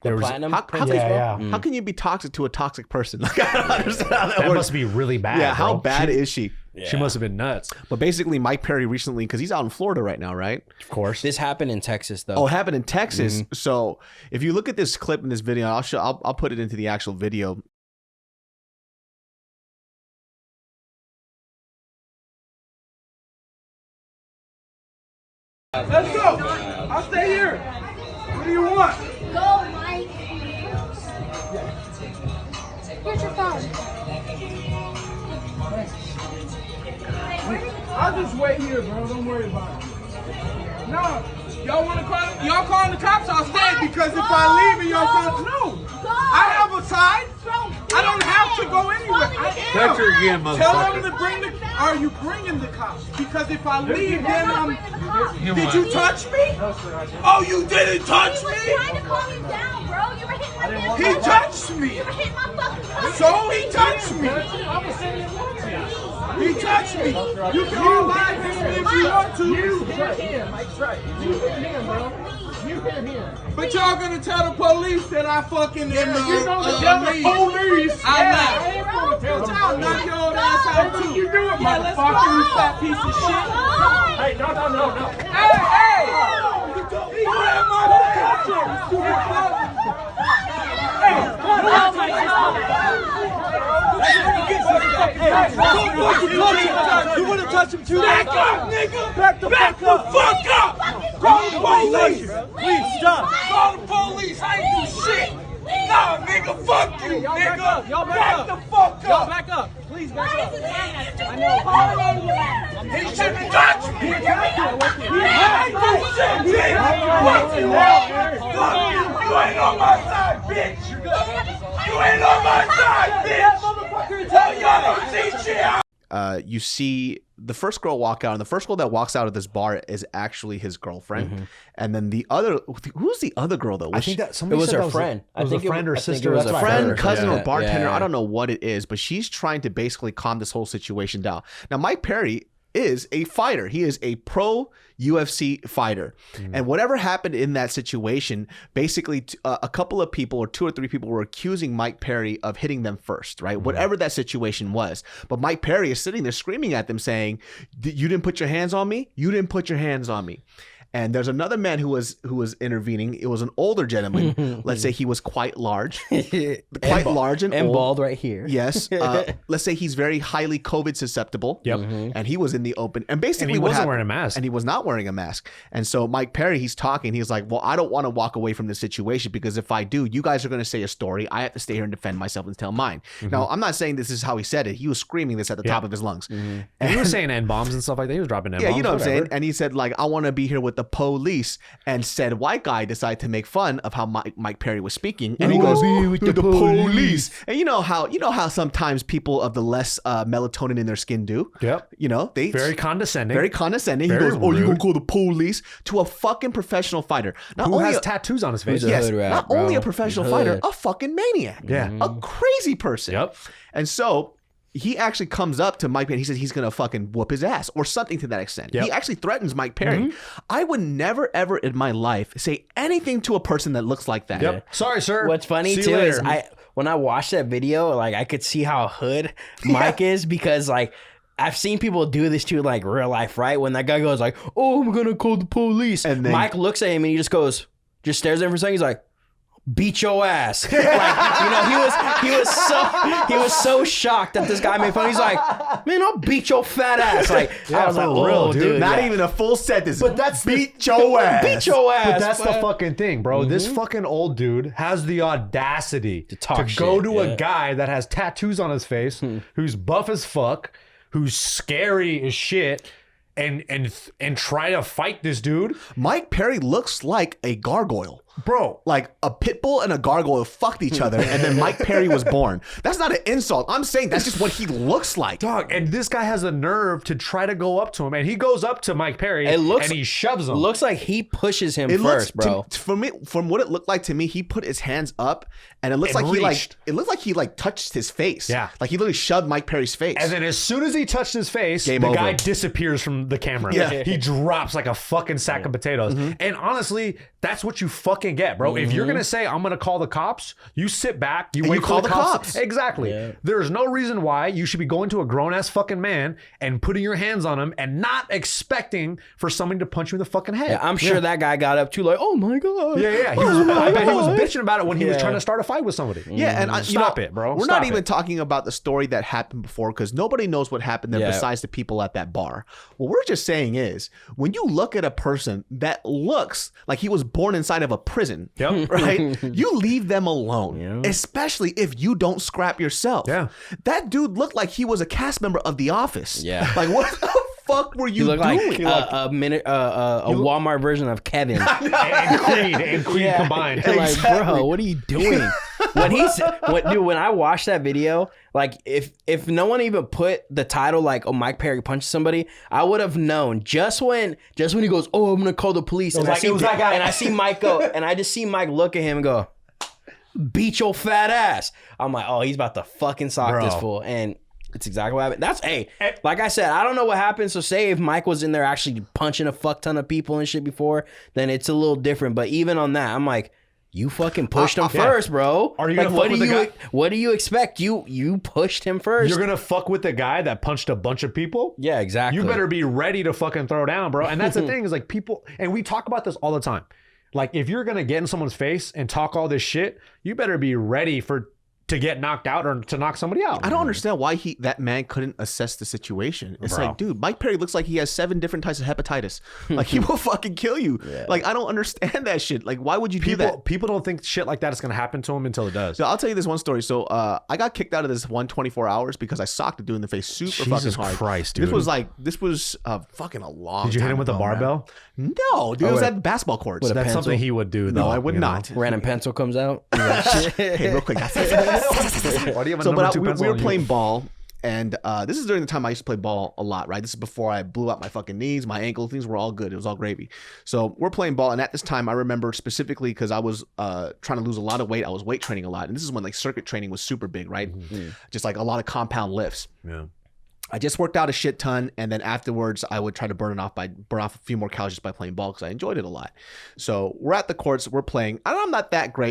Platinum. How can you be toxic to a toxic person? Like, I don't understand how that works. Must be really bad. Yeah, how bro. bad is she? Yeah. She must have been nuts. But basically, Mike Perry recently, because he's out in Florida right now, right? Of course. This happened in Texas, though. Oh, it happened in Texas. So if you look at this clip in this video, I'll put it into the actual video. Let's go. I'll stay here. What do you want? Go, Mike. Here's your phone. I'll just wait here, bro. Don't worry about it. No. Y'all want to call? Y'all calling the cops? I'll stay because if I leave and y'all call, no. I have a side. I don't have to go anywhere. I am. Touch her again, motherfucker. Tell them to bring the. Are you bringing the cops? Because if I leave, then I'm. Did you touch me? Oh, you didn't touch me? You were trying to calm him down, bro. You were hitting my fucking He touched me. You were hitting my fucking car. So he touched me. He touched me. You can all lie to him if you want to. You hit him. Mike's right. You hit him, bro. You hit him. But y'all gonna tell the police that I fucking am You know to tell the police. I'm not. I ain't gonna tell But the y'all police. knock your old ass out too. You do it, Yeah, let's motherfucker. You fat piece of shit. Hey, no. Hey! He grabbed my picture. Stupid fuck. You want to touch him too? Back up, nigga! Back the fuck up! Call the police! Please stop. Call the police! I ain't do shit! Nah, nigga, fuck you, nigga! Y'all back Back up. the fuck Y'all up! back up. Please back up. He shouldn't touch me! I ain't do shit, bitch! Fuck you all! Fuck you! You ain't on my side, bitch! You ain't on my side, bitch! Tell y'all don't see shit! You see the first girl walk out, and the first girl that walks out of this bar is actually his girlfriend. And then the other, who's the other girl though? I think that somebody It was said her that was friend. It was a friend or sister. was That's a right. friend, her. cousin, Yeah. or bartender. Yeah. I don't know what it is, but she's trying to basically calm this whole situation down. Now, Mike Perry is a fighter. He is a pro UFC fighter. And whatever happened in that situation, basically a couple of people or 2 or 3 people were accusing Mike Perry of hitting them first, right? Whatever that situation was. But Mike Perry is sitting there screaming at them saying, you didn't put your hands on me? You didn't put your hands on me. And there's another man who was intervening. It was an older gentleman. Let's say he was quite large, large and old. bald right here. Yes. Let's say he's very highly COVID susceptible. Yep. And he was in the open. And basically, And he what wasn't happened- wearing a mask. And he was not wearing a mask. And so Mike Perry, he's talking. He's like, well, I don't want to walk away from this situation because if I do, you guys are going to say a story. I have to stay here and defend myself and tell mine. Now, I'm not saying this is how he said it. He was screaming this at the top of his lungs. And he was saying N-bombs and stuff like that. He was dropping N-bombs. Yeah, you know what I'm whatever. saying? And he said, like, I want to be here with the police. And said white guy decided to make fun of how Mike Perry was speaking. And he goes, the police. And you know how sometimes people of the less melatonin in their skin do? Yep. You know, they Very condescending. Very condescending. Very He goes, oh, you rude. gonna call the police to a fucking professional fighter. Not Who only has a- tattoos on his face. Who's a Yes, hood rat, not bro. only a professional He's fighter, hood. a fucking maniac. Yeah. A crazy person. Yep. And so he actually comes up to Mike Perry and he says he's going to fucking whoop his ass or something to that extent. Yep. He actually threatens Mike Perry. I would never, ever in my life say anything to a person that looks like that. Yep. Sorry, sir. What's funny See you too is later. when I watched that video, like I could see how hood Mike is because like I've seen people do this to like real life, right? When that guy goes like, "Oh, I'm gonna call the police," And then- Mike looks at him and he just stares at him for a second. He's like, "Beat your ass!" Like, you know, he was so shocked that this guy made fun. He's like, "Man, I'll beat your fat ass!" Like I was for like, real, "Oh, dude. dude, Not yeah. even a full sentence. But that's beat your ass. beat your ass." But that's the man. fucking thing, bro. This fucking old dude has the audacity to talk go shit, to a guy that has tattoos on his face, who's buff as fuck, who's scary as shit, and try to fight this dude. Mike Perry looks like a gargoyle. Bro, Like a pit bull and a gargoyle fucked each other, and then Mike Perry was born. That's not an insult. I'm saying that's just what he looks like. dog, and this guy has a nerve to try to go up to him, and he goes up to Mike Perry It looks- and he shoves him. Looks like he pushes him It first, looks bro. for me, from what it looked like to me, he put his hands up, and it looks And like reached. it looked like he touched his face. Yeah. like he literally shoved Mike Perry's face. And then as soon as he touched his face, Game the over. guy disappears from the camera. Yeah. He drops like a fucking sack of potatoes. And honestly, That's what you fucking get, bro. If you're gonna say I'm gonna call the cops, you sit back, you wait call for the cops. Exactly. Yeah. There's no reason why you should be going to a grown ass fucking man and putting your hands on him and not expecting for somebody to punch you in the fucking head. Yeah, I'm sure that guy got up too, like, oh my god. Yeah. I bet he was bitching about it when he was trying to start a fight with somebody. Yeah, and Stop it, bro. We're Stop not even it. talking about the story that happened before because nobody knows what happened there besides the people at that bar. What we're just saying is when you look at a person that looks like he was born inside of a prison, Yep. right? You leave them alone, especially if you don't scrap yourself. Yeah. That dude looked like he was a cast member of The Office. Yeah. Like what the fuck were you You look doing? like a Walmart version of Kevin. and Creed combined. Like, bro, what are you doing? When I watched that video, like if no one even put the title like, oh, Mike Perry punched somebody, I would have known just when he goes, oh, I'm gonna call the police. And it was that guy. And I see Mike go, and I just see Mike look at him and go, beat your fat ass. I'm like, oh, he's about to fucking sock this fool. And it's exactly what happened. That's, like I said, I don't know what happened. So say if Mike was in there actually punching a fuck ton of people and shit before, then it's a little different. But even on that, I'm like, you fucking pushed him first, bro. Are you like, gonna fuck with the guy? What do you expect? You pushed him first. You're gonna fuck with the guy that punched a bunch of people? Yeah, exactly. You better be ready to fucking throw down, bro. And that's the thing is like people, and we talk about this all the time. Like if you're gonna get in someone's face and talk all this shit, you better be ready to get knocked out or to knock somebody out. I don't understand why that man couldn't assess the situation. It's like, dude, Mike Perry looks like he has 7 different types of hepatitis. Like he will fucking kill you. Like I don't understand that shit. Like why would you do that? People don't think shit like that is gonna happen to them until it does. So I'll tell you this one story. So I got kicked out of this 124 hours because I socked a dude in the face super Jesus fucking hard. Christ, dude. This was fucking a long. Did you hit time him with a ago, man. barbell? No, dude. It was at basketball courts. With a That's pencil? something he would do, though. No, I would you know? not. Random pencil comes out. Hey, real quick. Why do you have a So, number but 2 we pencil were on you? playing ball, and this is during the time I used to play ball a lot, right? This is before I blew out my fucking knees, my ankle, things were all good. It was all gravy. So we're playing ball, and at this time, I remember specifically because I was trying to lose a lot of weight. I was weight training a lot, and this is when like circuit training was super big, right? Just like a lot of compound lifts. Yeah. I just worked out a shit ton, and then afterwards I would try to burn off a few more calories just by playing ball because I enjoyed it a lot. So we're at the courts, we're playing. I'm not that great.